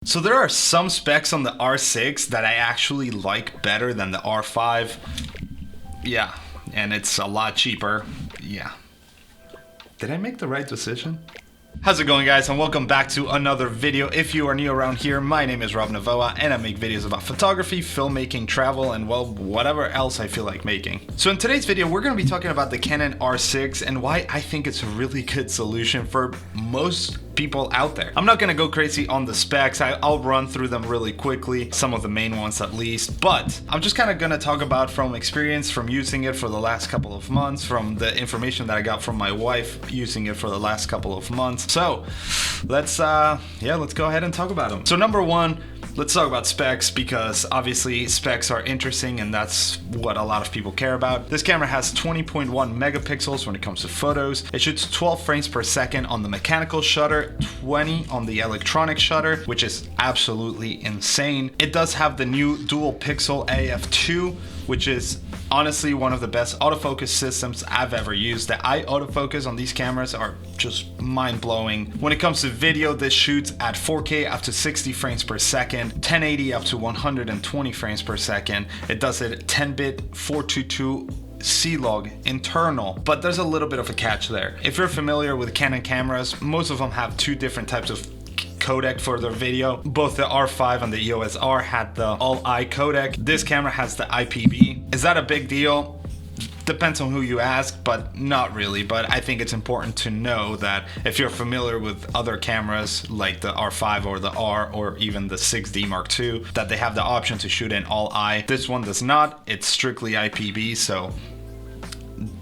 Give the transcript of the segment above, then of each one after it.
So there are some specs on the R6 that I actually like better than the R5. Yeah, and it's a lot cheaper. Yeah. Did I make the right decision? How's it going, guys, and welcome back to another video. If you are new around here, my name is Rob Navoa and I make videos about photography, filmmaking, travel, and well, whatever else I feel like making. So in today's video, we're going to be talking about the Canon R6 and why I think it's a really good solution for most people out there. I'm not going to go crazy on the specs. I'll run through them really quickly, some of the main ones at least, but I'm just kind of going to talk about from experience, from using it for the last couple of months, from the information that I got from my wife using it for the last couple of months. So let's go ahead and talk about them. So number one, let's talk about specs, because obviously specs are interesting and that's what a lot of people care about. This camera has 20.1 megapixels when it comes to photos. It shoots 12 frames per second on the mechanical shutter, 20 on the electronic shutter, which is absolutely insane. It does have the new dual pixel AF2, which is honestly one of the best autofocus systems I've ever used. The eye autofocus on these cameras are just mind-blowing. When it comes to video, this shoots at 4K up to 60 frames per second, 1080 up to 120 frames per second. It does it 10-bit 422 C-Log internal, but there's a little bit of a catch there. If you're familiar with Canon cameras, most of them have two different types of codec for their video. Both the R5 and the EOS R had the all-eye codec. This camera has the IPB. Is that a big deal? Depends on who you ask, but not really. But I think it's important to know that if you're familiar with other cameras like the R5 or the R or even the 6D Mark II, that they have the option to shoot in all eye. This one does not. It's strictly IPB, so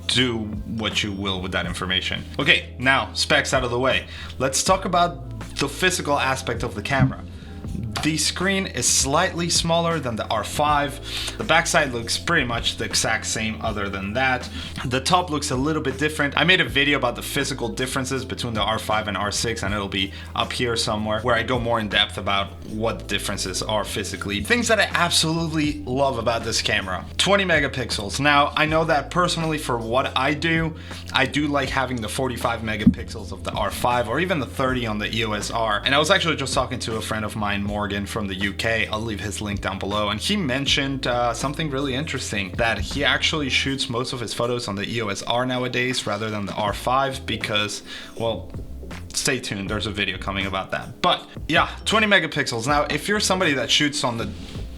do what you will with that information. Okay, now specs out of the way. Let's talk about the physical aspect of the camera. The screen is slightly smaller than the R5. The backside looks pretty much the exact same other than that. The top looks a little bit different. I made a video about the physical differences between the R5 and R6 and it'll be up here somewhere where I go more in depth about what the differences are physically. Things that I absolutely love about this camera. 20 megapixels. Now, I know that personally for what I do like having the 45 megapixels of the R5 or even the 30 on the EOS R. And I was actually just talking to a friend of mine, Morgan, from the UK. I'll leave his link down below, and he mentioned something really interesting, that he actually shoots most of his photos on the EOS R nowadays rather than the R5 because, well, stay tuned, there's a video coming about that. But yeah, 20 megapixels. Now, if you're somebody that shoots on the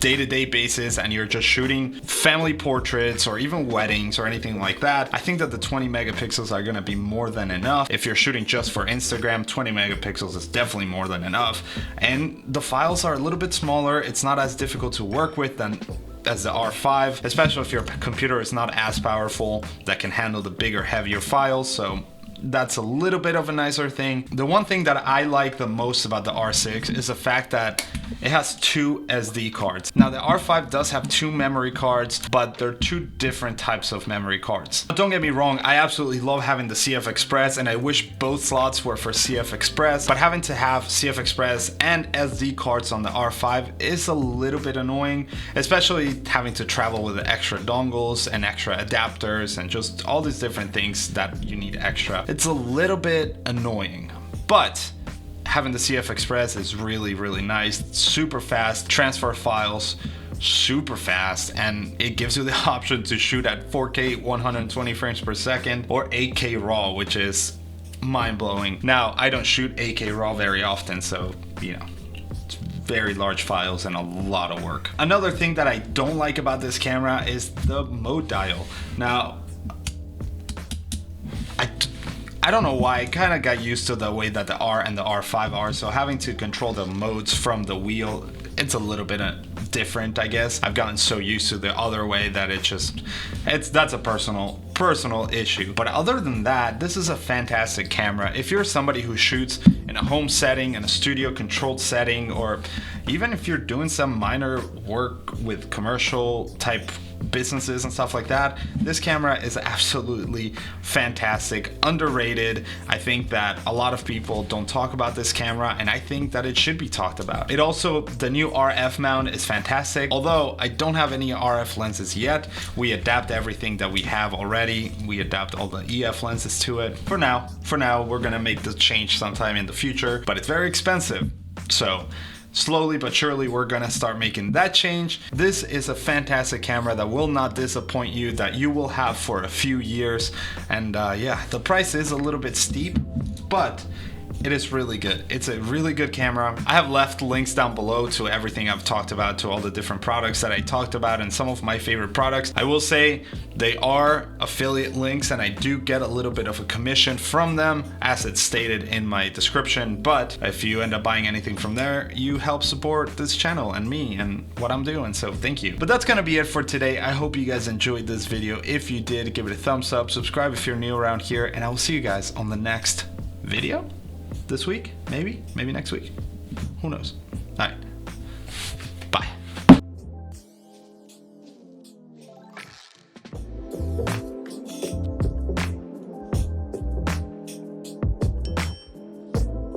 day-to-day basis and you're just shooting family portraits or even weddings or anything like that, I think that the 20 megapixels are gonna be more than enough. If you're shooting just for Instagram, 20 megapixels is definitely more than enough. And the files are a little bit smaller. It's not as difficult to work with as the R5, especially if your computer is not as powerful that can handle the bigger, heavier files. So that's a little bit of a nicer thing. The one thing that I like the most about the R6 is the fact that it has two SD cards. Now the R5 does have two memory cards, but they're two different types of memory cards. Don't get me wrong, I absolutely love having the CF Express and I wish both slots were for CF Express, but having to have CF Express and SD cards on the R5 is a little bit annoying, especially having to travel with the extra dongles and extra adapters and just all these different things that you need extra. It's a little bit annoying, but having the CF Express is really, really nice. It's super fast, transfer files super fast, and it gives you the option to shoot at 4K 120 frames per second or 8K RAW, which is mind-blowing. Now, I don't shoot 8K RAW very often, so, you know, it's very large files and a lot of work. Another thing that I don't like about this camera is the mode dial. Now, I don't know why, I kind of got used to the way that the R and the R5 are, so having to control the modes from the wheel, it's a little bit different, I guess. I've gotten so used to the other way that that's a personal issue. But other than that, this is a fantastic camera. If you're somebody who shoots in a home setting, in a studio controlled setting, or even if you're doing some minor work with commercial type businesses and stuff like that, this camera is absolutely fantastic, underrated. I think that a lot of people don't talk about this camera, and I think that it should be talked about. It also, the new RF mount is fantastic. Although I don't have any RF lenses yet, we adapt everything that we have already. We adapt all the EF lenses to it. For now, we're gonna make the change sometime in the future, but it's very expensive. So slowly but surely we're gonna start making that change. This is a fantastic camera that will not disappoint you, that you will have for a few years. And yeah, the price is a little bit steep, but it is really good. It's a really good camera. I have left links down below to everything I've talked about, to all the different products that I talked about and some of my favorite products. I will say they are affiliate links and I do get a little bit of a commission from them, as it's stated in my description. But if you end up buying anything from there, you help support this channel and me and what I'm doing, so thank you. But that's gonna be it for today. I hope you guys enjoyed this video. If you did, give it a thumbs up, subscribe if you're new around here, and I will see you guys on the next video. This week, maybe next week, who knows.